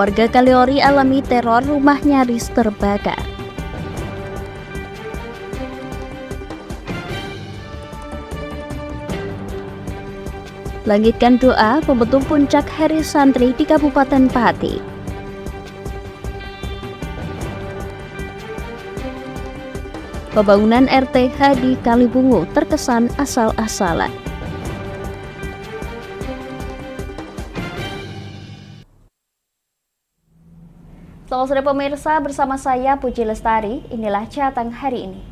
Warga Kaliori alami teror, rumah nyaris terbakar. Langitkan doa pembentuk puncak hari santri di Kabupaten Pati. Pembangunan RTH di Kalibungu terkesan asal-asalan. Selamat sore pemirsa, bersama saya Puji Lestari, inilah Jateng hari ini.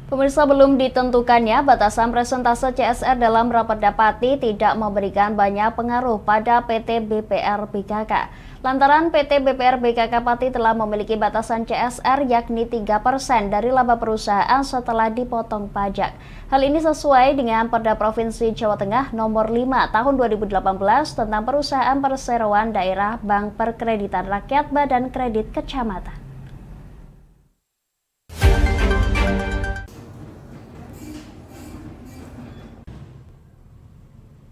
Pemirsa, belum ditentukannya batasan persentase CSR dalam rapat Dapati tidak memberikan banyak pengaruh pada PT BPR BKK. Lantaran PT BPR BKK Pati telah memiliki batasan CSR yakni 3% dari laba perusahaan setelah dipotong pajak. Hal ini sesuai dengan Perda Provinsi Jawa Tengah nomor 5 tahun 2018 tentang perusahaan perseroan daerah, bank perkreditan rakyat, badan kredit kecamatan.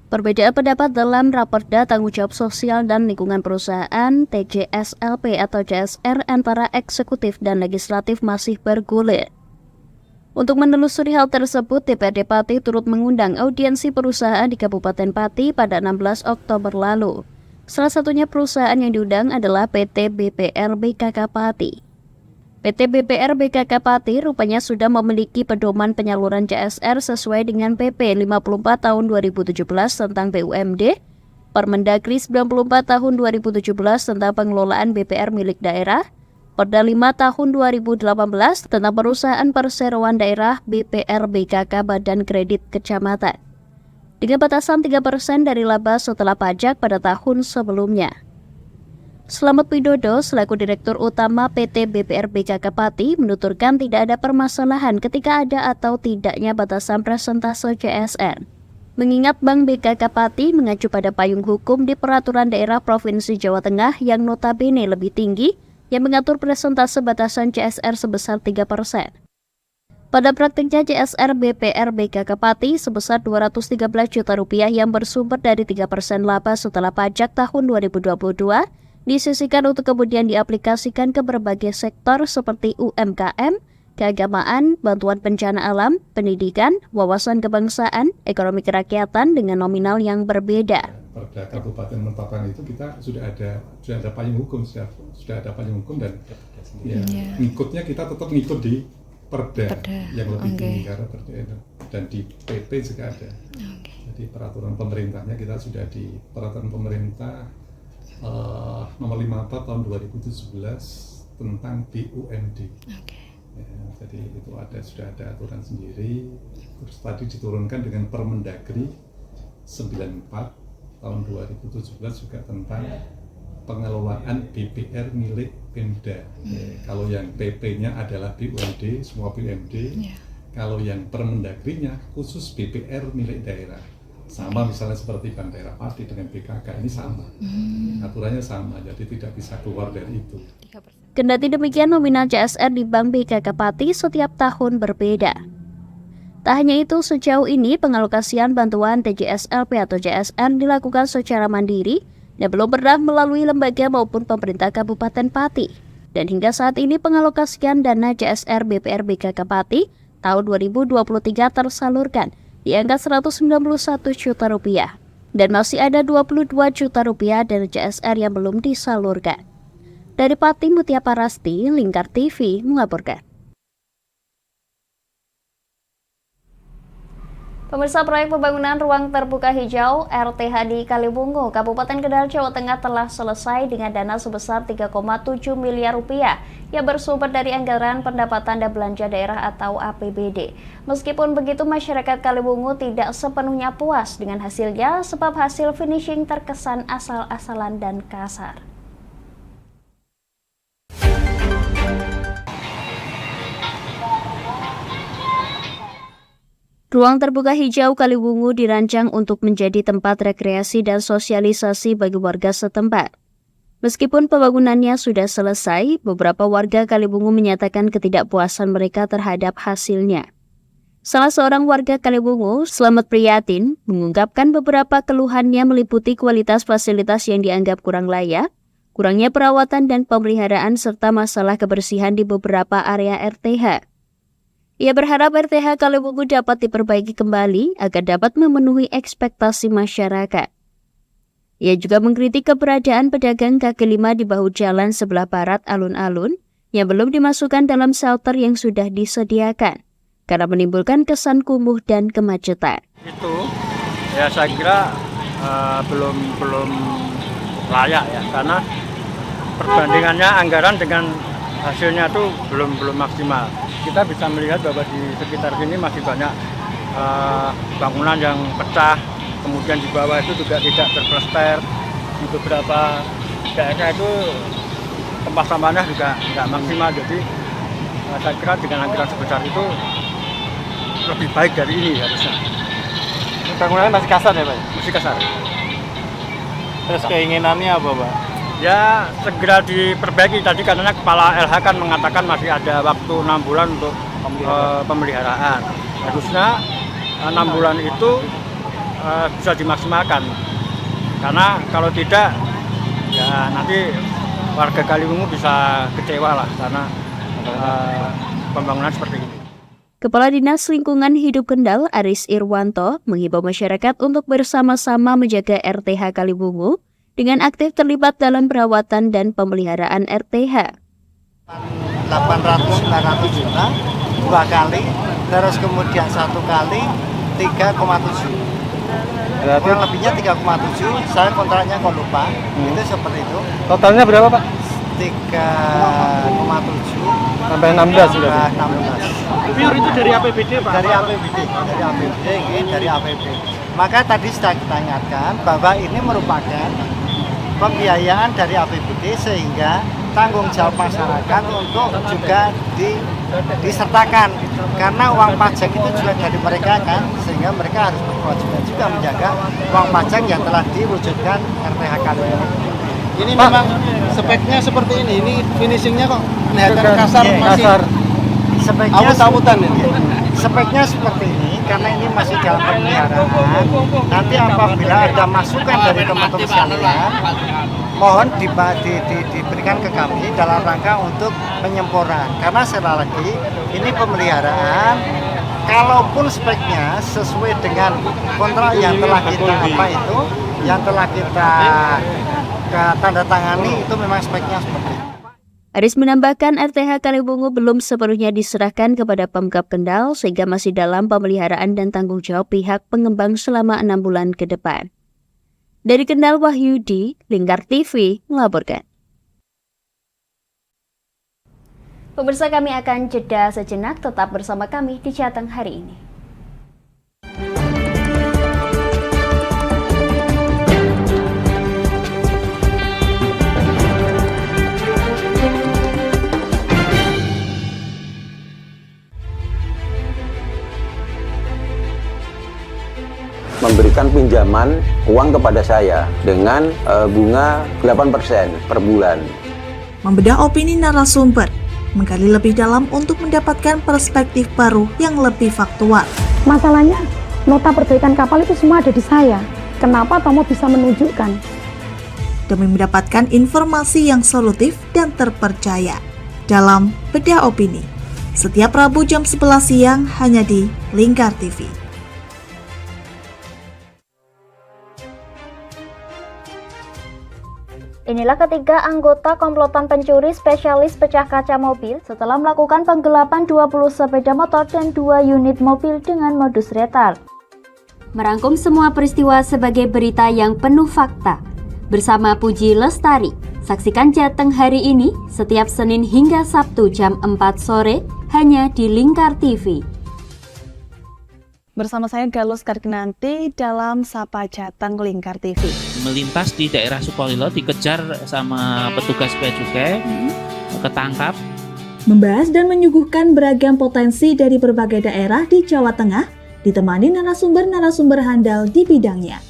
Perbedaan pendapat dalam Raperda Tanggung Jawab Sosial dan Lingkungan Perusahaan TJSLP atau CSR antara eksekutif dan legislatif masih bergulir. Untuk menelusuri hal tersebut, DPRD Pati turut mengundang audiensi perusahaan di Kabupaten Pati pada 16 Oktober lalu. Salah satunya perusahaan yang diundang adalah PT BPR BKK Pati. PT BPR BKK Pati rupanya sudah memiliki pedoman penyaluran CSR sesuai dengan PP 54 tahun 2017 tentang BUMD, Permendagri 94 tahun 2017 tentang pengelolaan BPR milik daerah, Perda 5 tahun 2018 tentang perusahaan perseroan daerah BPR BKK Badan Kredit Kecamatan, dengan batasan 3% dari laba setelah pajak pada tahun sebelumnya. Slamet Widodo selaku Direktur Utama PT BPR BKK Pati menuturkan tidak ada permasalahan ketika ada atau tidaknya batasan persentase CSR. Mengingat Bank BKK Pati mengacu pada payung hukum di Peraturan Daerah Provinsi Jawa Tengah yang notabene lebih tinggi yang mengatur persentase batasan CSR sebesar 3%. Pada praktiknya CSR BPR BKK Pati sebesar Rp213 juta yang bersumber dari 3% laba setelah pajak tahun 2022 disisihkan untuk kemudian diaplikasikan ke berbagai sektor seperti UMKM, keagamaan, bantuan bencana alam, pendidikan, wawasan kebangsaan, ekonomi kerakyatan dengan nominal yang berbeda. Pada Kabupaten Mentawai itu kita sudah ada payung hukum, sudah ada payung hukum dan ngikutnya kita tetap ngikut di Perda yang lebih tinggi karena Perda dan di PP juga ada. Jadi peraturan pemerintahnya kita sudah di peraturan pemerintah nomor 54 tahun 2017 tentang BUMD. Ya, jadi itu sudah ada aturan sendiri. Terus tadi diturunkan dengan Permendagri 94 tahun 2017 juga tentang pengelolaan BPR milik Pemda. Kalau yang PP-nya adalah BUMD, semua BUMD. Kalau yang Permendagri-nya khusus BPR milik daerah. Sama misalnya seperti Bank Daerah Pati dengan BKK ini sama, aturannya sama, jadi tidak bisa keluar dari itu. Kendati demikian, nominal CSR di Bank BKK Pati setiap tahun berbeda. Tak hanya itu, sejauh ini pengalokasian bantuan TJSLP atau CSR dilakukan secara mandiri dan belum pernah melalui lembaga maupun pemerintah Kabupaten Pati. Dan hingga saat ini pengalokasian dana CSR BPR BKK Pati tahun 2023 tersalurkan di angka Rp191 juta dan masih ada Rp22 juta dari CSR yang belum disalurkan. Dari Pati, Mutia Parasti, Lingkar TV melaporkan. Pemirsa, proyek pembangunan ruang terbuka hijau RTH di Kalibungu, Kabupaten Kendal, Jawa Tengah telah selesai dengan dana sebesar Rp3,7 miliar yang bersumber dari anggaran pendapatan dan belanja daerah atau APBD. Meskipun begitu, masyarakat Kalibungu tidak sepenuhnya puas dengan hasilnya sebab hasil finishing terkesan asal-asalan dan kasar. Ruang terbuka hijau Kalibungu dirancang untuk menjadi tempat rekreasi dan sosialisasi bagi warga setempat. Meskipun pembangunannya sudah selesai, beberapa warga Kalibungu menyatakan ketidakpuasan mereka terhadap hasilnya. Salah seorang warga Kalibungu, Slamet Priyatin, mengungkapkan beberapa keluhannya meliputi kualitas fasilitas yang dianggap kurang layak, kurangnya perawatan dan pemeliharaan, serta masalah kebersihan di beberapa area RTH. Ia berharap RTH Kalibungu dapat diperbaiki kembali agar dapat memenuhi ekspektasi masyarakat. Ia juga mengkritik keberadaan pedagang kaki lima di bahu jalan sebelah barat alun-alun yang belum dimasukkan dalam shelter yang sudah disediakan, karena menimbulkan kesan kumuh dan kemacetan. Itu ya saya kira belum layak ya, karena perbandingannya anggaran dengan hasilnya itu belum maksimal. Kita bisa melihat bahwa di sekitar sini masih banyak bangunan yang pecah, kemudian di bawah itu juga tidak terplester. Di beberapa daerah itu tempat sampahnya juga tidak maksimal. Jadi saya kira dengan anggaran sebesar itu lebih baik dari ini harusnya. Bangunannya masih kasar ya Pak? Masih kasar. Terus keinginannya apa Pak? Ya segera diperbaiki. Tadi katanya Kepala LH kan mengatakan masih ada waktu 6 bulan untuk pemeliharaan. Harusnya 6 bulan itu bisa dimaksimalkan. Karena kalau tidak, ya nanti warga Kalibungu bisa kecewa lah karena pembangunan seperti ini. Kepala Dinas Lingkungan Hidup Kendal, Aris Irwanto, menghimbau masyarakat untuk bersama-sama menjaga RTH Kalibungu dengan aktif terlibat dalam perawatan dan pemeliharaan RTH. 800-900 juta 2 kali, terus kemudian 1 kali 3,7. Kurang lebihnya 3,7, saya kontraknya kok lupa, itu seperti itu. Totalnya berapa Pak? 3,7 sampai 16 sudah. 16. Pure itu dari APBD Pak? Dari APBD. Maka tadi sudah kita ingatkan bahwa ini merupakan pembiayaan dari APBD, sehingga tanggung jawab masyarakat untuk juga disertakan, karena uang pajak itu juga dari mereka kan, sehingga mereka harus berkewajiban juga menjaga uang pajak yang telah diwujudkan RTH Kalibungu. Ini Pak, memang speknya seperti ini finishingnya kok kelihatan kasar. Speknya awut-awutan ini. Speknya seperti ini karena ini masih dalam pemeliharaan. Nanti apabila ada masukan dari teman-teman sekalian, mohon diberikan ke kami dalam rangka untuk penyempurnaan. Karena sekali lagi ini pemeliharaan, kalaupun speknya sesuai dengan kontrak yang telah kita tanda tangani, itu memang speknya seperti itu. Aris menambahkan RTH Kalibungu belum sepenuhnya diserahkan kepada Pemkab Kendal, sehingga masih dalam pemeliharaan dan tanggung jawab pihak pengembang selama 6 bulan ke depan. Dari Kendal, Wahyudi, Lingkar TV melaporkan. Pemirsa, kami akan jeda sejenak, tetap bersama kami di Jateng hari ini. Memberikan pinjaman uang kepada saya dengan bunga 8% per bulan. Membedah opini narasumber, menggali lebih dalam untuk mendapatkan perspektif baru yang lebih faktual. Masalahnya, nota perbaikan kapal itu semua ada di saya. Kenapa Tomo bisa menunjukkan? Demi mendapatkan informasi yang solutif dan terpercaya. Dalam Bedah Opini, setiap Rabu jam 11 siang hanya di Lingkar TV. Inilah ketiga anggota komplotan pencuri spesialis pecah kaca mobil setelah melakukan penggelapan 20 sepeda motor dan 2 unit mobil dengan modus retard. Merangkum semua peristiwa sebagai berita yang penuh fakta. Bersama Puji Lestari, saksikan Jateng hari ini setiap Senin hingga Sabtu jam 4 sore hanya di Lingkar TV. Bersama saya Galus Karkinanti dalam Sapa Jateng Lingkar TV. Melintas di daerah Sukolilo dikejar sama petugas bea cukai, ketangkap. Membahas dan menyuguhkan beragam potensi dari berbagai daerah di Jawa Tengah, ditemani narasumber-narasumber handal di bidangnya.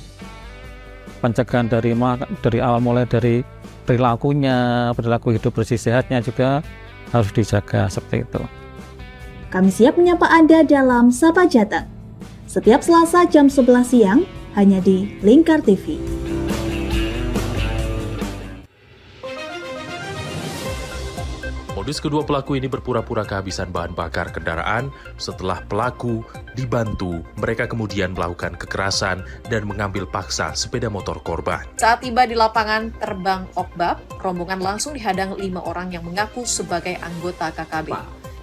Pencegahan dari awal mulai dari perilaku hidup bersih sehatnya juga harus dijaga seperti itu. Kami siap menyapa Anda dalam Sapa Jateng. Setiap Selasa jam 11 siang hanya di Lingkar TV. Modus kedua pelaku ini berpura-pura kehabisan bahan bakar kendaraan. Setelah pelaku dibantu, mereka kemudian melakukan kekerasan dan mengambil paksa sepeda motor korban. Saat tiba di lapangan terbang Okbab, rombongan langsung dihadang 5 orang yang mengaku sebagai anggota KKB.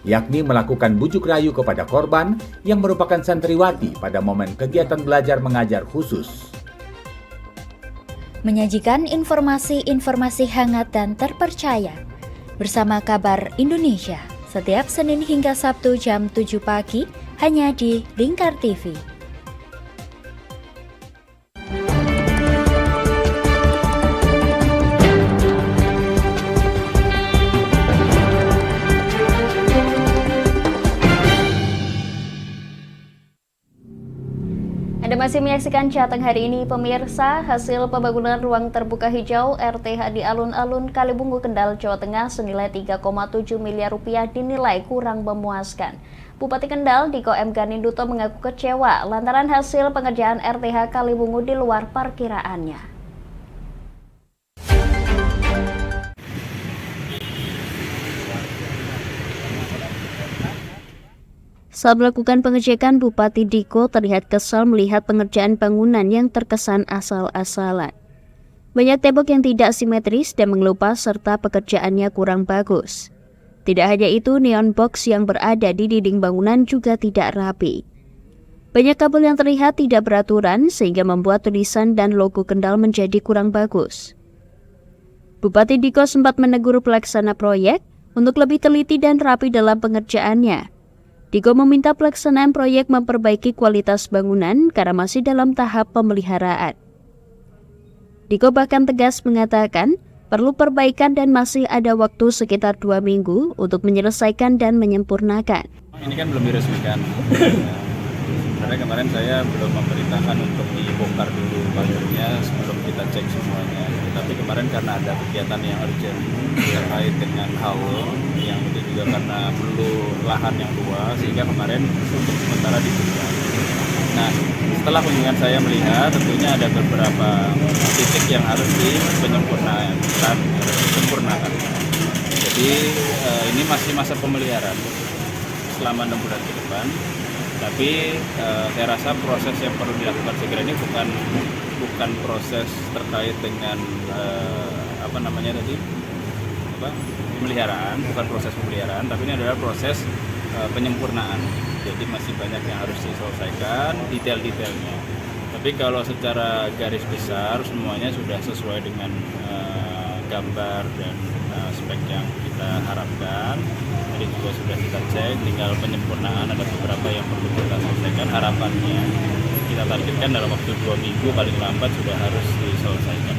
Yakni melakukan bujuk rayu kepada korban yang merupakan santriwati pada momen kegiatan belajar mengajar khusus. Menyajikan informasi-informasi hangat dan terpercaya bersama Kabar Indonesia setiap Senin hingga Sabtu jam 7 pagi hanya di Lingkar TV. Anda masih menyaksikan Jateng hari ini, pemirsa. Hasil pembangunan ruang terbuka hijau RTH di alun-alun Kalibungu, Kendal, Jawa Tengah senilai 3,7 miliar rupiah dinilai kurang memuaskan. Bupati Kendal, Diko M. Ganinduto mengaku kecewa lantaran hasil pengerjaan RTH Kalibungu di luar perkiraannya. Saat melakukan pengecekan, Bupati Diko terlihat kesal melihat pengerjaan bangunan yang terkesan asal-asalan. Banyak tembok yang tidak simetris dan mengelupas serta pekerjaannya kurang bagus. Tidak hanya itu, neon box yang berada di dinding bangunan juga tidak rapi. Banyak kabel yang terlihat tidak beraturan sehingga membuat tulisan dan logo Kendal menjadi kurang bagus. Bupati Diko sempat menegur pelaksana proyek untuk lebih teliti dan rapi dalam pengerjaannya. Diko meminta pelaksanaan proyek memperbaiki kualitas bangunan karena masih dalam tahap pemeliharaan. Diko bahkan tegas mengatakan perlu perbaikan dan masih ada waktu sekitar 2 minggu untuk menyelesaikan dan menyempurnakan. Ini kan belum diresmikan. Sebenarnya kemarin saya belum memerintahkan untuk dibongkar dulu pagarnya sebelum kita cek semuanya. Tapi kemarin karena ada kegiatan yang urgent terkait dengan haul yang itu juga karena perlu lahan yang luas sehingga kemarin untuk sementara ditunda. Nah, setelah kunjungan saya melihat tentunya ada beberapa titik yang harus disempurnakan. Jadi ini masih masa pemeliharaan selama 6 bulan ke depan. Tapi saya rasa proses yang perlu dilakukan segera ini bukan proses terkait dengan pemeliharaan, bukan proses pemeliharaan, tapi ini adalah proses penyempurnaan. Jadi masih banyak yang harus diselesaikan detail-detailnya. Tapi kalau secara garis besar semuanya sudah sesuai dengan gambar dan spek yang kita harapkan. Tadi juga sudah kita cek, tinggal penyempurnaan ada beberapa yang perlu kita selesaikan. Harapannya kita targetkan dalam waktu 2 minggu paling lambat sudah harus diselesaikan.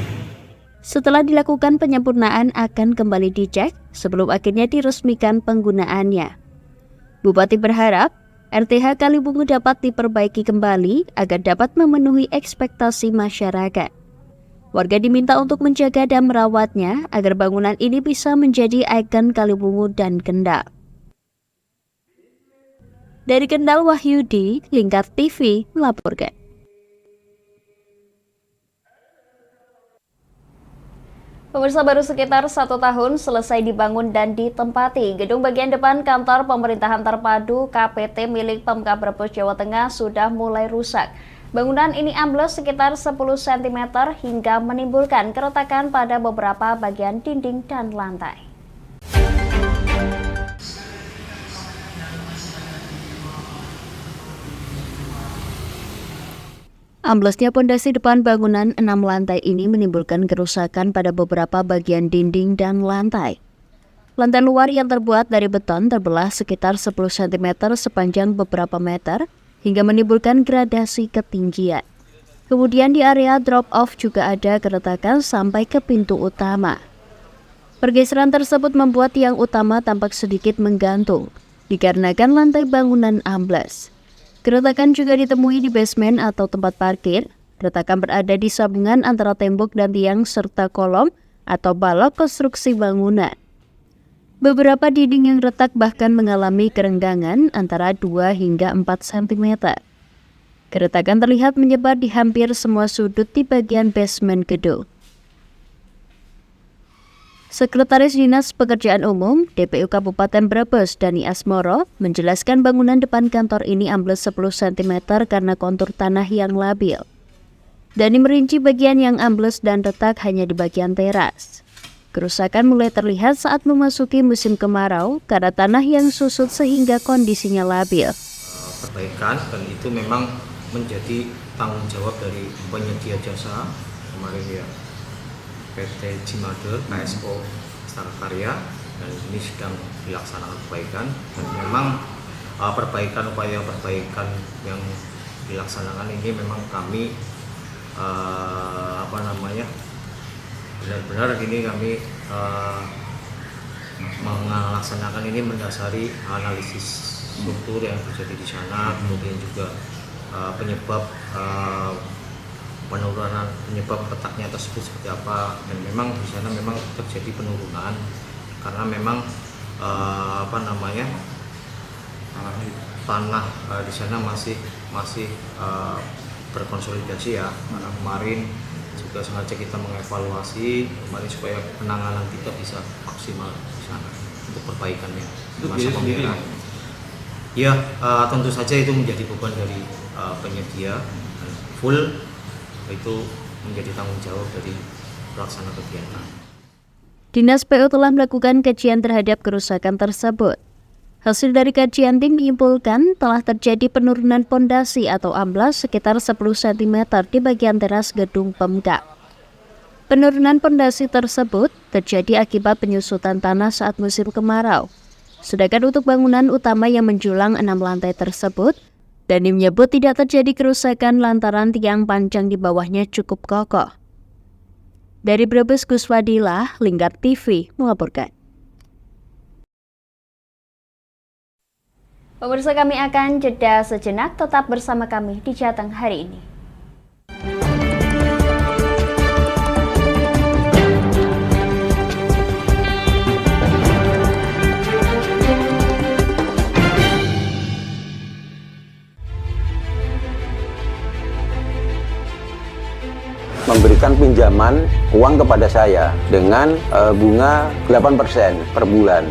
Setelah dilakukan penyempurnaan akan kembali dicek sebelum akhirnya diresmikan penggunaannya. Bupati berharap RTH Kalibungu dapat diperbaiki kembali agar dapat memenuhi ekspektasi masyarakat. Warga diminta untuk menjaga dan merawatnya agar bangunan ini bisa menjadi ikon Kalibungu dan Kendal. Dari Kendal, Wahyudi, Lingkar TV melaporkan. Pemirsa, baru sekitar 1 tahun selesai dibangun dan ditempati, gedung bagian depan kantor pemerintahan terpadu KPT milik Pemkab Brebes, Jawa Tengah sudah mulai rusak. Bangunan ini ambles sekitar 10 cm hingga menimbulkan keretakan pada beberapa bagian dinding dan lantai. Amblesnya pondasi depan bangunan 6 lantai ini menimbulkan kerusakan pada beberapa bagian dinding dan lantai. Lantai luar yang terbuat dari beton terbelah sekitar 10 cm sepanjang beberapa meter hingga menimbulkan gradasi ketinggian. Kemudian di area drop-off juga ada keretakan sampai ke pintu utama. Pergeseran tersebut membuat tiang utama tampak sedikit menggantung, dikarenakan lantai bangunan ambles. Keretakan juga ditemui di basement atau tempat parkir. Keretakan berada di sambungan antara tembok dan tiang serta kolom atau balok konstruksi bangunan. Beberapa dinding yang retak bahkan mengalami kerenggangan antara 2 hingga 4 cm. Keretakan terlihat menyebar di hampir semua sudut di bagian basement gedung. Sekretaris Dinas Pekerjaan Umum DPU Kabupaten Brebes, Dani Asmoro, menjelaskan bangunan depan kantor ini ambles 10 cm karena kontur tanah yang labil. Dani merinci bagian yang ambles dan retak hanya di bagian teras. Kerusakan mulai terlihat saat memasuki musim kemarau karena tanah yang susut sehingga kondisinya labil. Perbaikan dan itu memang menjadi tanggung jawab dari penyedia jasa kemarin ya PT Cimader, KSO Istana Karya, dan ini sedang dilaksanakan perbaikan dan memang upaya perbaikan yang dilaksanakan ini memang kami benar-benar ini kami melaksanakan ini mendasari analisis struktur yang terjadi di sana, kemudian juga penyebab retaknya tersebut seperti apa, dan memang di sana memang terjadi penurunan karena memang tanah di sana masih berkonsolidasi ya. Karena kemarin juga sengaja kita mengevaluasi kemarin supaya penanganan kita bisa maksimal di sana untuk perbaikannya di masa pemeliharaan. Ya, tentu saja itu menjadi beban dari penyedia dan full itu menjadi tanggung jawab dari pelaksana kegiatan. Dinas PU telah melakukan kajian terhadap kerusakan tersebut. Hasil dari kajian tim menyimpulkan telah terjadi penurunan pondasi atau amblas sekitar 10 cm di bagian teras gedung Pemkab. Penurunan pondasi tersebut terjadi akibat penyusutan tanah saat musim kemarau. Sedangkan untuk bangunan utama yang menjulang 6 lantai tersebut, Dani menyebut tidak terjadi kerusakan lantaran tiang panjang di bawahnya cukup kokoh. Dari Brebes, Guswadila, Lingkar TV melaporkan. Pemirsa, kami akan jeda sejenak, tetap bersama kami di Jateng hari ini. Memberikan pinjaman uang kepada saya dengan bunga 8% per bulan.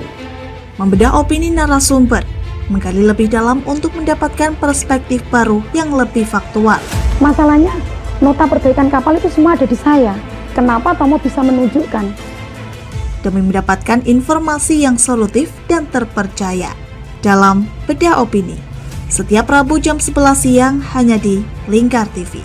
Membedah opini narasumber, menggali lebih dalam untuk mendapatkan perspektif baru yang lebih faktual. Masalahnya, nota perbaikan kapal itu semua ada di saya. Kenapa Tomo bisa menunjukkan? Demi mendapatkan informasi yang solutif dan terpercaya dalam Bedah Opini. Setiap Rabu jam 11 siang hanya di Lingkar TV.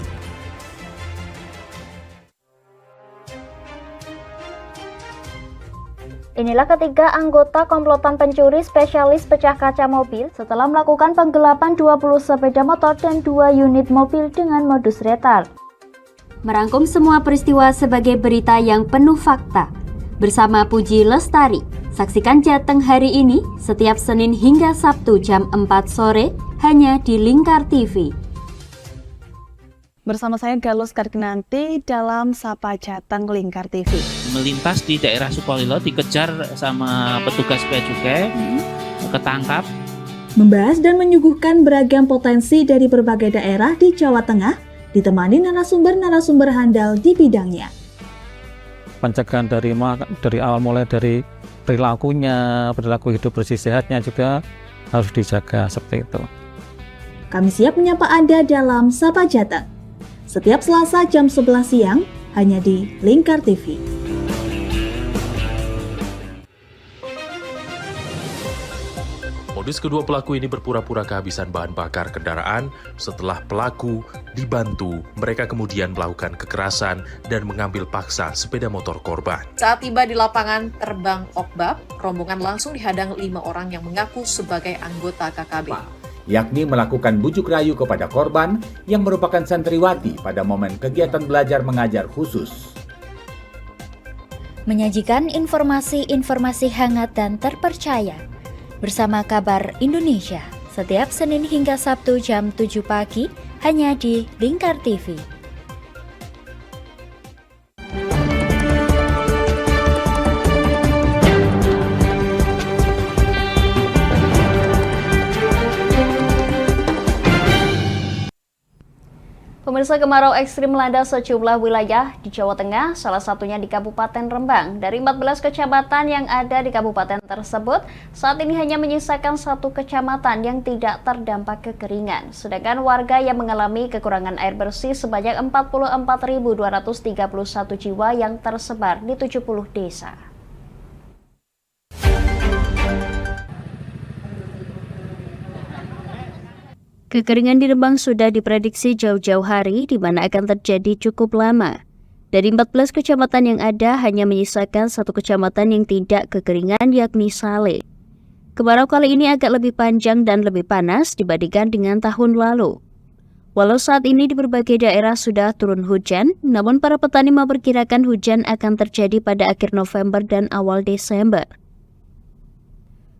Inilah ketiga anggota komplotan pencuri spesialis pecah kaca mobil setelah melakukan penggelapan 20 sepeda motor dan 2 unit mobil dengan modus retal. Merangkum semua peristiwa sebagai berita yang penuh fakta. Bersama Puji Lestari, saksikan Jateng hari ini setiap Senin hingga Sabtu jam 4 sore hanya di Lingkar TV. Bersama saya Galus Karginanti dalam Sapa Jateng Lingkar TV. Melintas di daerah Sukolilo dikejar sama petugas bea cukai, ketangkap. Membahas dan menyuguhkan beragam potensi dari berbagai daerah di Jawa Tengah, ditemani narasumber-narasumber handal di bidangnya. Pencegahan dari awal mulai dari perilaku hidup bersih sehatnya juga harus dijaga seperti itu. Kami siap menyapa Anda dalam Sapa Jateng. Setiap Selasa jam 11 siang hanya di Lingkar TV. Modus kedua pelaku ini berpura-pura kehabisan bahan bakar kendaraan. Setelah pelaku dibantu, mereka kemudian melakukan kekerasan dan mengambil paksa sepeda motor korban. Saat tiba di lapangan terbang Okbab, rombongan langsung dihadang 5 orang yang mengaku sebagai anggota KKB. Yakni melakukan bujuk rayu kepada korban yang merupakan santriwati pada momen kegiatan belajar mengajar khusus. Menyajikan informasi-informasi hangat dan terpercaya bersama Kabar Indonesia setiap Senin hingga Sabtu jam 7 pagi hanya di Lingkar TV. Pemirsa, kemarau ekstrim melanda sejumlah wilayah di Jawa Tengah, salah satunya di Kabupaten Rembang. Dari 14 kecamatan yang ada di kabupaten tersebut, saat ini hanya menyisakan 1 kecamatan yang tidak terdampak kekeringan. Sedangkan warga yang mengalami kekurangan air bersih sebanyak 44.231 jiwa yang tersebar di 70 desa. Kekeringan di Rembang sudah diprediksi jauh-jauh hari, di mana akan terjadi cukup lama. Dari 14 kecamatan yang ada, hanya menyisakan 1 kecamatan yang tidak kekeringan, yakni Sale. Kemarau kali ini agak lebih panjang dan lebih panas dibandingkan dengan tahun lalu. Walau saat ini di berbagai daerah sudah turun hujan, namun para petani memperkirakan hujan akan terjadi pada akhir November dan awal Desember.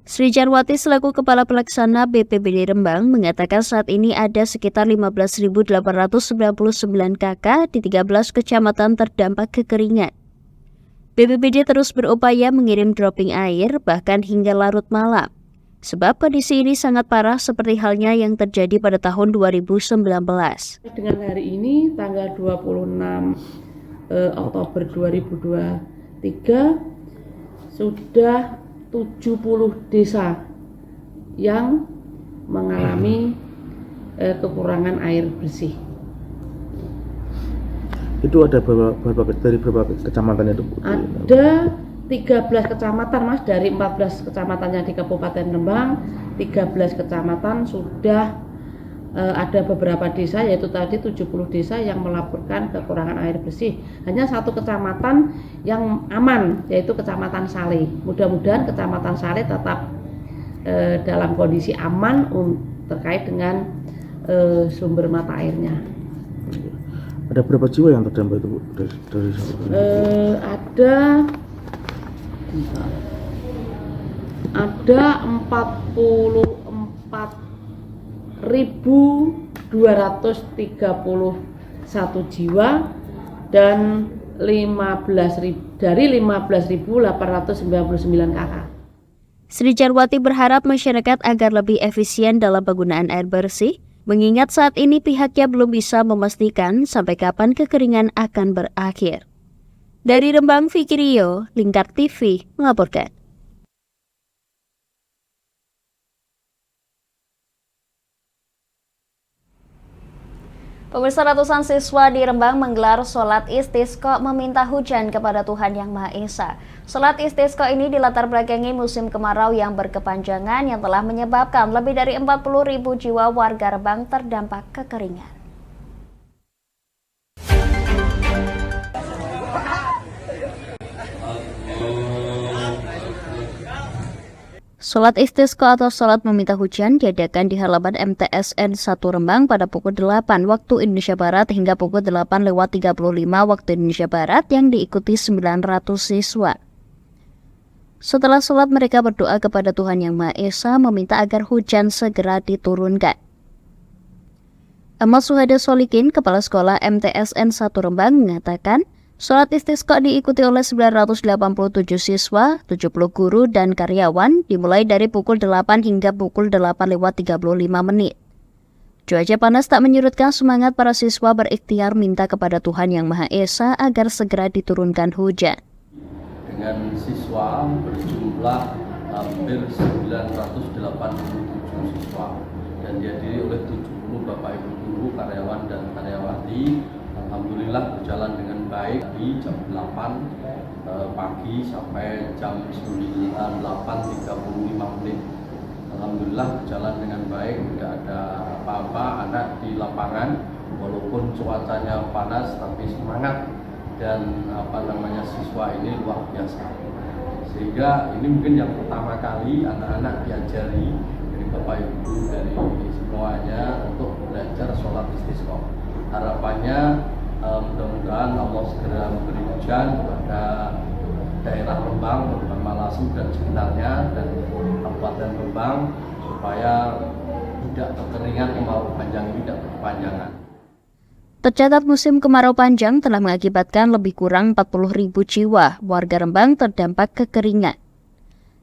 Sri Jarwati selaku Kepala Pelaksana BPBD Rembang mengatakan saat ini ada sekitar 15.899 KK di 13 kecamatan terdampak kekeringan. BPBD terus berupaya mengirim dropping air bahkan hingga larut malam. Sebab kondisi ini sangat parah seperti halnya yang terjadi pada tahun 2019. Dengan hari ini tanggal 26 Oktober 2023 sudah 70 desa yang mengalami kekurangan air bersih. Itu ada dari berapa kecamatan itu? Ada 13 kecamatan, Mas, dari 14 kecamatan yang di Kabupaten Rembang, 13 kecamatan sudah ada beberapa desa, yaitu tadi 70 desa yang melaporkan kekurangan air bersih. Hanya 1 kecamatan yang aman, yaitu Kecamatan Sale. Mudah-mudahan Kecamatan Sale tetap dalam kondisi aman terkait dengan sumber mata airnya. Ada berapa jiwa yang terdampak itu, Bu? Dari ada 44.231 jiwa dan 15.899 KK. Sri Jarwati berharap masyarakat agar lebih efisien dalam penggunaan air bersih, mengingat saat ini pihaknya belum bisa memastikan sampai kapan kekeringan akan berakhir. Dari Rembang, Vicky Rio, Lingkar TV melaporkan. Pemirsa, ratusan siswa di Rembang menggelar sholat istisqa meminta hujan kepada Tuhan Yang Maha Esa. Sholat istisqa ini dilatar belakangi musim kemarau yang berkepanjangan yang telah menyebabkan lebih dari 40.000 jiwa warga Rembang terdampak kekeringan. Sholat istisqa atau sholat meminta hujan diadakan di halaman MTSN 1 Rembang pada pukul 8 waktu Indonesia Barat hingga pukul 8:35 waktu Indonesia Barat yang diikuti 900 siswa. Setelah sholat mereka berdoa kepada Tuhan Yang Maha Esa meminta agar hujan segera diturunkan. Ahmad Suhada Solikin, Kepala Sekolah MTSN 1 Rembang mengatakan, sholat istisqa diikuti oleh 987 siswa, 70 guru dan karyawan dimulai dari pukul 8 hingga pukul 8:35. Cuaca panas tak menyurutkan semangat para siswa berikhtiar minta kepada Tuhan Yang Maha Esa agar segera diturunkan hujan. Dengan siswa berjumlah hampir 987 siswa dan dihadiri oleh 70 Bapak Ibu guru, karyawan dan karyawati. Alhamdulillah berjalan dengan baik di jam 8 pagi sampai jam 8:35. Alhamdulillah berjalan dengan baik, tidak ada apa-apa anak di lapangan walaupun cuacanya panas tapi semangat dan siswa ini luar biasa. Sehingga ini mungkin yang pertama kali anak-anak diajari dari Bapak Ibu dari semuanya untuk belajar sholat istisqa. Harapannya mudah-mudahan Allah segera memberi hujan kepada daerah Rembang, terutama Lasem dan sekitarnya dan Kabupaten Rembang supaya tidak kekeringan kemarau panjang ini tidak berkepanjangan. Tercatat musim kemarau panjang telah mengakibatkan lebih kurang 40.000 jiwa warga Rembang terdampak kekeringan.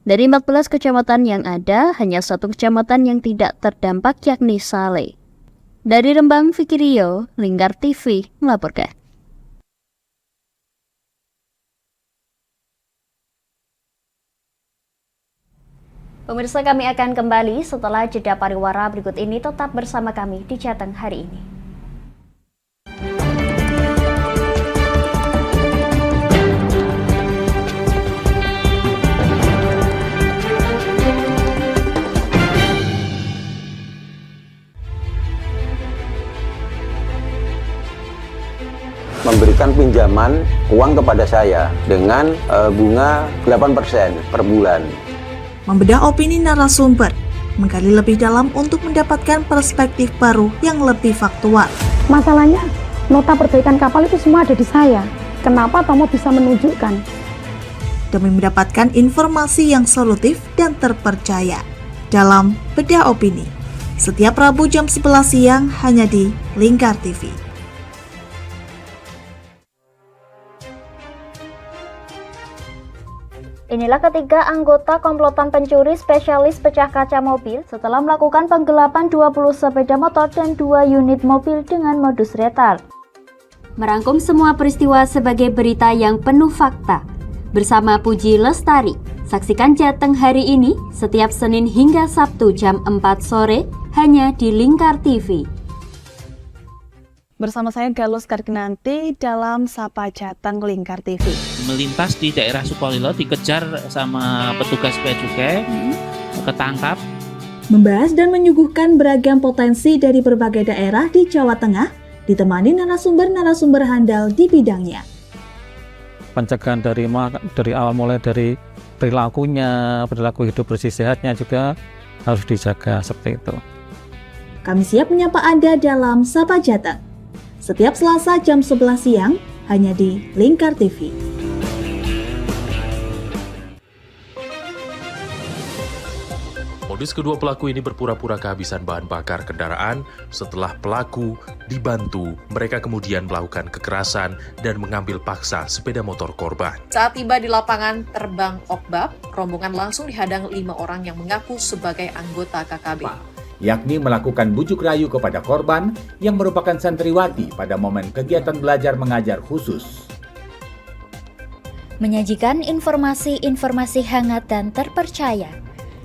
Dari 14 kecamatan yang ada, hanya 1 kecamatan yang tidak terdampak yakni Sale. Dari Rembang, Vicky Rio, Lingkar TV melaporkan. Pemirsa, kami akan kembali setelah jeda pariwara berikut ini. Tetap bersama kami di Jateng hari ini. Memberikan pinjaman uang kepada saya dengan bunga 8% per bulan. Membedah opini narasumber, menggali lebih dalam untuk mendapatkan perspektif baru yang lebih faktual. Masalahnya, nota perbaikan kapal itu semua ada di saya. Kenapa Tomo bisa menunjukkan? Demi mendapatkan informasi yang solutif dan terpercaya. Dalam Bedah Opini, setiap Rabu jam 11 siang hanya di Lingkar TV. Inilah ketiga anggota komplotan pencuri spesialis pecah kaca mobil setelah melakukan penggelapan 20 sepeda motor dan 2 unit mobil dengan modus retard. Merangkum semua peristiwa sebagai berita yang penuh fakta. Bersama Puji Lestari, saksikan Jateng hari ini setiap Senin hingga Sabtu jam 4 sore hanya di Lingkar TV. Bersama saya Galus Karginanti dalam Sapa Jateng Lingkar TV. Melintas di daerah Sukolilo dikejar sama petugas bea cukai, ketangkap. Membahas dan menyuguhkan beragam potensi dari berbagai daerah di Jawa Tengah, ditemani narasumber-narasumber handal di bidangnya. Pencegahan dari awal mulai dari perilakunya, perilaku hidup bersih sehatnya juga harus dijaga seperti itu. Kami siap menyapa Anda dalam Sapa Jateng. Setiap Selasa jam 11 siang hanya di Lingkar TV. Modus kedua pelaku ini berpura-pura kehabisan bahan bakar kendaraan. Setelah pelaku dibantu, mereka kemudian melakukan kekerasan dan mengambil paksa sepeda motor korban. Saat tiba di lapangan terbang Okbab, rombongan langsung dihadang 5 orang yang mengaku sebagai anggota KKB. Yakni melakukan bujuk rayu kepada korban yang merupakan santriwati pada momen kegiatan belajar mengajar khusus. Menyajikan informasi-informasi hangat dan terpercaya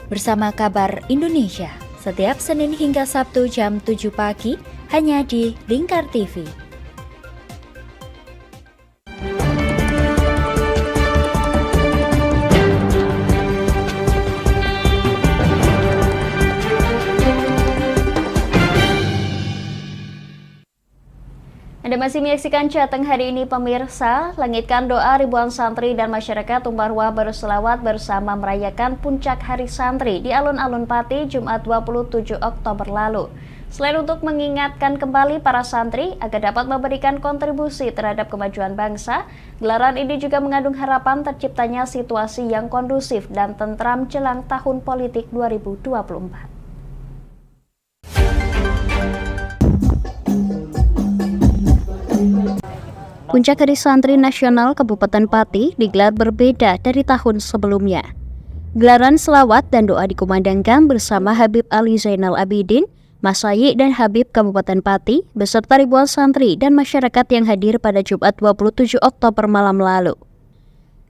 bersama Kabar Indonesia setiap Senin hingga Sabtu jam 7 pagi hanya di Lingkar TV. Anda masih menyaksikan Jateng hari ini pemirsa. Langitkan doa ribuan santri dan masyarakat tumpah ruah berselawat bersama merayakan puncak Hari Santri di Alun-Alun Pati Jumat 27 Oktober lalu. Selain untuk mengingatkan kembali para santri agar dapat memberikan kontribusi terhadap kemajuan bangsa, gelaran ini juga mengandung harapan terciptanya situasi yang kondusif dan tentram jelang tahun politik 2024. Puncak Hari Santri Nasional Kabupaten Pati digelar berbeda dari tahun sebelumnya. Gelaran selawat dan doa dikumandangkan bersama Habib Ali Zainal Abidin, Masai dan Habib Kabupaten Pati, beserta ribuan santri dan masyarakat yang hadir pada Jumat 27 Oktober malam lalu.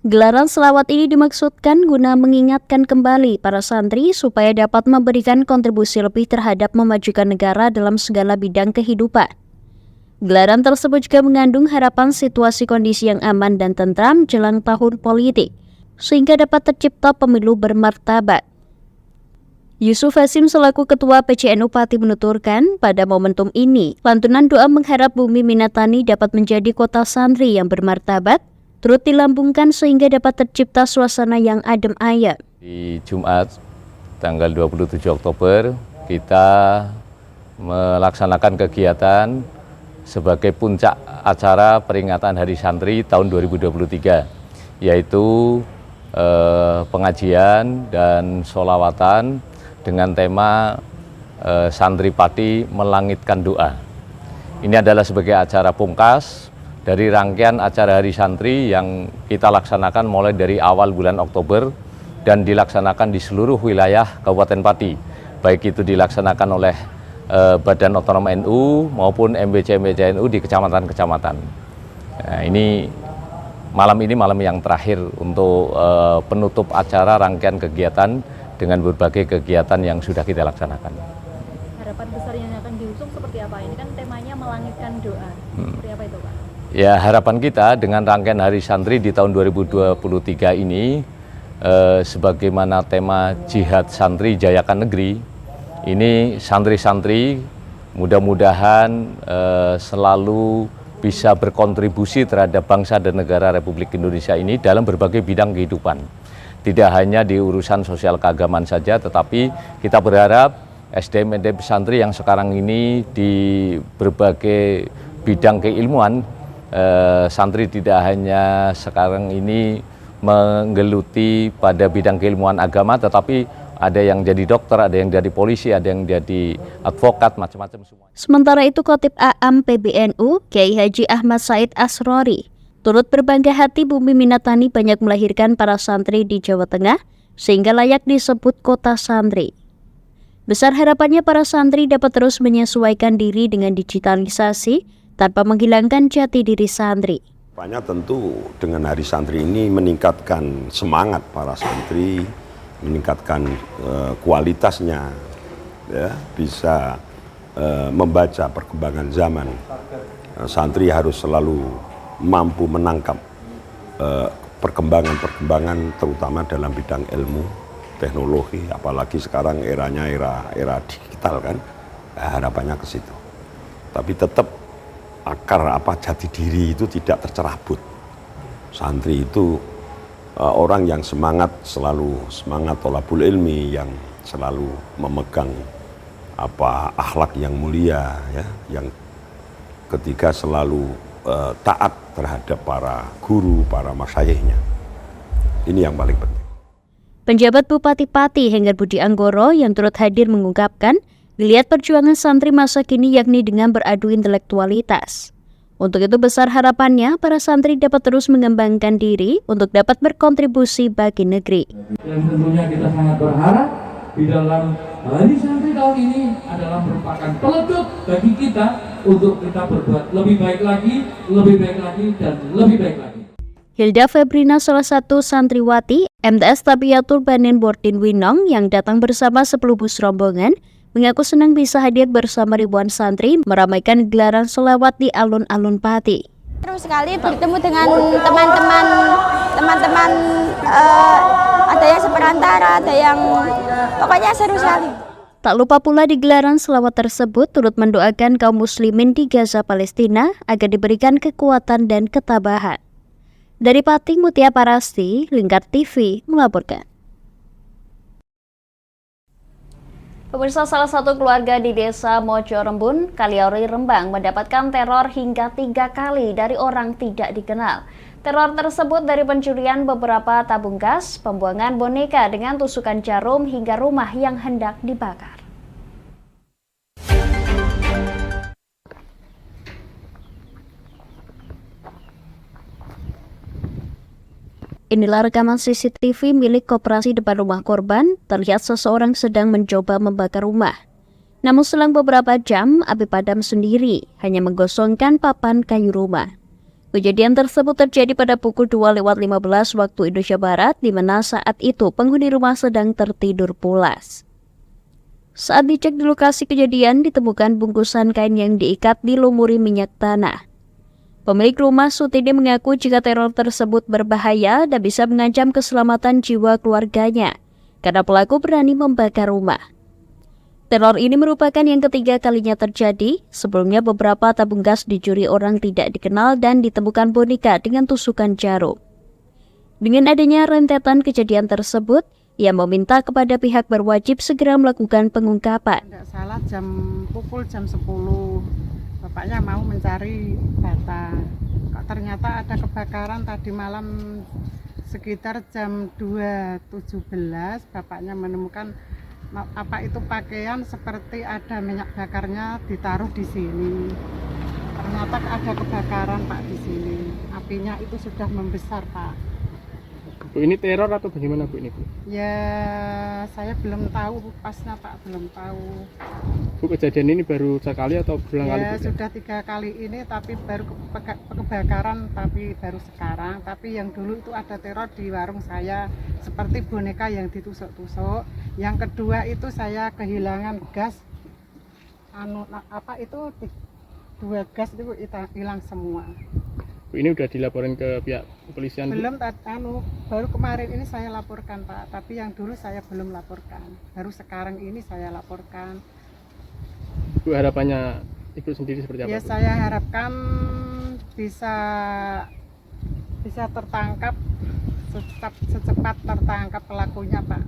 Gelaran selawat ini dimaksudkan guna mengingatkan kembali para santri supaya dapat memberikan kontribusi lebih terhadap memajukan negara dalam segala bidang kehidupan. Gelaran tersebut juga mengandung harapan situasi kondisi yang aman dan tentram jelang tahun politik, sehingga dapat tercipta pemilu bermartabat. Yusuf Hasim selaku Ketua PCNU Pati menuturkan, pada momentum ini, lantunan doa mengharap bumi Minatani dapat menjadi kota santri yang bermartabat, turut dilambungkan sehingga dapat tercipta suasana yang adem ayem. Di Jumat, tanggal 27 Oktober, kita melaksanakan kegiatan sebagai puncak acara peringatan Hari Santri tahun 2023, yaitu pengajian dan sholawatan dengan tema Santri Pati Melangitkan Doa. Ini adalah sebagai acara pungkas dari rangkaian acara Hari Santri yang kita laksanakan mulai dari awal bulan Oktober dan dilaksanakan di seluruh wilayah Kabupaten Pati, baik itu dilaksanakan oleh Badan Otonom NU maupun MBC NU di kecamatan-kecamatan. Nah, ini malam yang terakhir untuk penutup acara rangkaian kegiatan dengan berbagai kegiatan yang sudah kita laksanakan. Harapan besar yang akan diusung seperti apa? Ini kan temanya melangitkan doa. Seperti apa itu, Pak? Ya, harapan kita dengan rangkaian Hari Santri di tahun 2023 ini, sebagaimana tema Jihad Santri Jayakan Negeri, ini santri-santri mudah-mudahan selalu bisa berkontribusi terhadap bangsa dan negara Republik Indonesia ini dalam berbagai bidang kehidupan. Tidak hanya di urusan sosial keagamaan saja, tetapi kita berharap SDM santri yang sekarang ini di berbagai bidang keilmuan, santri tidak hanya sekarang ini menggeluti pada bidang keilmuan agama, tetapi ada yang jadi dokter, ada yang jadi polisi, ada yang jadi advokat, macam-macam semua. Sementara itu, Khatib Aam PBNU, Kiai Haji Ahmad Said Asrori, turut berbangga hati Bumi Minatani banyak melahirkan para santri di Jawa Tengah, sehingga layak disebut kota santri. Besar harapannya para santri dapat terus menyesuaikan diri dengan digitalisasi, tanpa menghilangkan jati diri santri. Banyak tentu dengan Hari Santri ini meningkatkan semangat para santri, meningkatkan kualitasnya, ya, bisa membaca perkembangan zaman. Santri harus selalu mampu menangkap perkembangan-perkembangan terutama dalam bidang ilmu, teknologi, apalagi sekarang eranya era digital kan, harapannya ke situ. Tapi tetap akar jati diri itu tidak tercerabut. Santri itu orang yang selalu semangat thalabul ilmi, yang selalu memegang akhlak yang mulia, ya, yang ketiga selalu taat terhadap para guru, para masyayikhnya. Ini yang paling penting. Penjabat Bupati Pati Henggar Budi Anggoro yang turut hadir mengungkapkan, dilihat perjuangan santri masa kini yakni dengan beradu intelektualitas. Untuk itu besar harapannya para santri dapat terus mengembangkan diri untuk dapat berkontribusi bagi negeri. Dan tentunya kita sangat berharap di dalam Hari Santri tahun ini adalah merupakan peletuk bagi kita untuk kita berbuat lebih baik lagi, dan lebih baik lagi. Hilda Febrina, salah satu santriwati MTS Tabiatul Banin Bordin Winong yang datang bersama 10 bus rombongan, mengaku senang bisa hadir bersama ribuan santri meramaikan gelaran sholawat di alun-alun Pati. Seru sekali bertemu dengan teman-teman, ada yang seperantara, ada yang pokoknya seru sekali. Tak lupa pula di gelaran sholawat tersebut turut mendoakan kaum muslimin di Gaza, Palestina agar diberikan kekuatan dan ketabahan. Dari Pati, Mutia Parasti, Lingkar TV melaporkan. Pemirsa, salah satu keluarga di desa Mojo Rembun, Kaliori, Rembang mendapatkan teror hingga 3 kali dari orang tidak dikenal. Teror tersebut dari pencurian beberapa tabung gas, pembuangan boneka dengan tusukan jarum hingga rumah yang hendak dibakar. Inilah rekaman CCTV milik koperasi depan rumah korban. Terlihat seseorang sedang mencoba membakar rumah. Namun selang beberapa jam, api padam sendiri, hanya menggosongkan papan kayu rumah. Kejadian tersebut terjadi pada pukul 2:15 waktu Indonesia Barat, di mana saat itu penghuni rumah sedang tertidur pulas. Saat dicek di lokasi kejadian, ditemukan bungkusan kain yang diikat dilumuri minyak tanah. Pemilik rumah Sutidi mengaku jika teror tersebut berbahaya dan bisa mengancam keselamatan jiwa keluarganya, karena pelaku berani membakar rumah. Teror ini merupakan yang ketiga kalinya terjadi. Sebelumnya beberapa tabung gas dicuri orang tidak dikenal dan ditemukan boneka dengan tusukan jarum. Dengan adanya rentetan kejadian tersebut, ia meminta kepada pihak berwajib segera melakukan pengungkapan. Tidak salah, pukul jam 10 bapaknya mau mencari bata. Kok ternyata ada kebakaran tadi malam sekitar jam 2.17, bapaknya menemukan apa itu pakaian seperti ada minyak bakarnya ditaruh di sini. Ternyata ada kebakaran Pak di sini. Apinya itu sudah membesar Pak. Bu, ini teror atau bagaimana Bu ini Bu? Ya saya belum tahu pasnya Pak, belum tahu. Bu, kejadian ini baru sekali atau berulang kali? Ya Bu? sudah 3 kali ini, tapi baru kebakaran, tapi baru sekarang. Tapi yang dulu itu ada teror di warung saya, seperti boneka yang ditusuk-tusuk. Yang kedua itu saya kehilangan gas, itu 2 gas itu hilang semua. Bu, ini udah dilaporin ke pihak kepolisian? Belum, baru kemarin ini saya laporkan Pak, tapi yang dulu saya belum laporkan, baru sekarang ini saya laporkan. Bu, harapannya Ibu sendiri seperti apa? Ya Bu? saya harapkan bisa tertangkap, secepat tertangkap pelakunya Pak.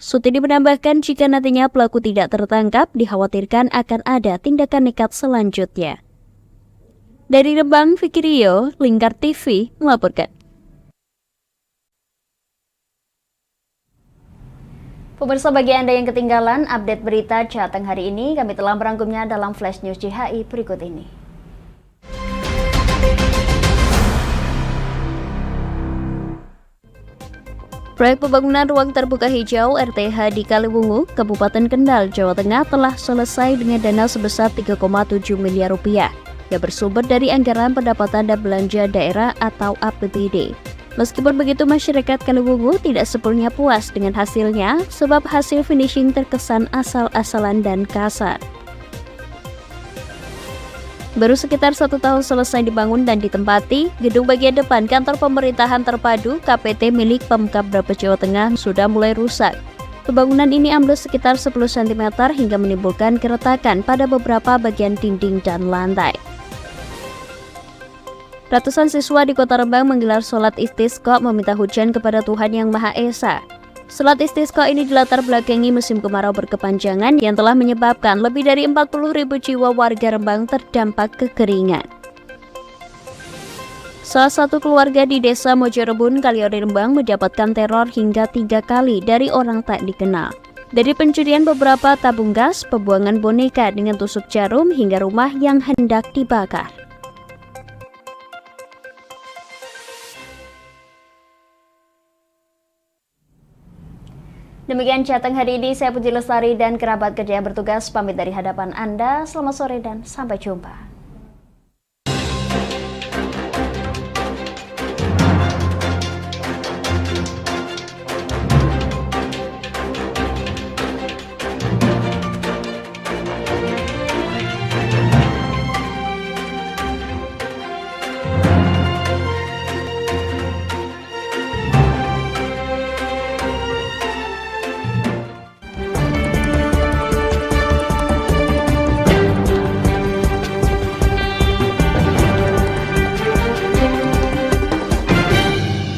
Sutidi menambahkan jika nantinya pelaku tidak tertangkap, dikhawatirkan akan ada tindakan nekat selanjutnya. Dari Rembang, Vicky Rio, Lingkar TV melaporkan. Pemirsa, bagi Anda yang ketinggalan update berita Jateng hari ini, kami telah merangkumnya dalam Flash News JHI berikut ini. Proyek pembangunan ruang terbuka hijau RTH di Kaliwungu, Kabupaten Kendal, Jawa Tengah telah selesai dengan dana sebesar 3,7 miliar rupiah yang bersumber dari anggaran pendapatan dan belanja daerah atau APBD. Meskipun begitu, masyarakat Kaliwungu tidak sepenuhnya puas dengan hasilnya sebab hasil finishing terkesan asal-asalan dan kasar. Baru sekitar 1 tahun selesai dibangun dan ditempati, gedung bagian depan kantor pemerintahan terpadu KPT milik Pemkab Brebes Jawa Tengah sudah mulai rusak. Pembangunan ini ambles sekitar 10 cm hingga menimbulkan keretakan pada beberapa bagian dinding dan lantai. Ratusan siswa di Kota Rembang menggelar sholat istisqa meminta hujan kepada Tuhan Yang Maha Esa. Sholat istisqa ini dilatar belakangi musim kemarau berkepanjangan yang telah menyebabkan lebih dari 40.000 jiwa warga Rembang terdampak kekeringan. Salah satu keluarga di Desa Mojorebun, Kaliori, Rembang mendapatkan teror hingga 3 kali dari orang tak dikenal. Dari pencurian beberapa tabung gas, pembuangan boneka dengan tusuk jarum hingga rumah yang hendak dibakar. Demikian Jateng hari ini, saya Puji Lestari dan kerabat kerja yang bertugas pamit dari hadapan Anda. Selamat sore dan sampai jumpa.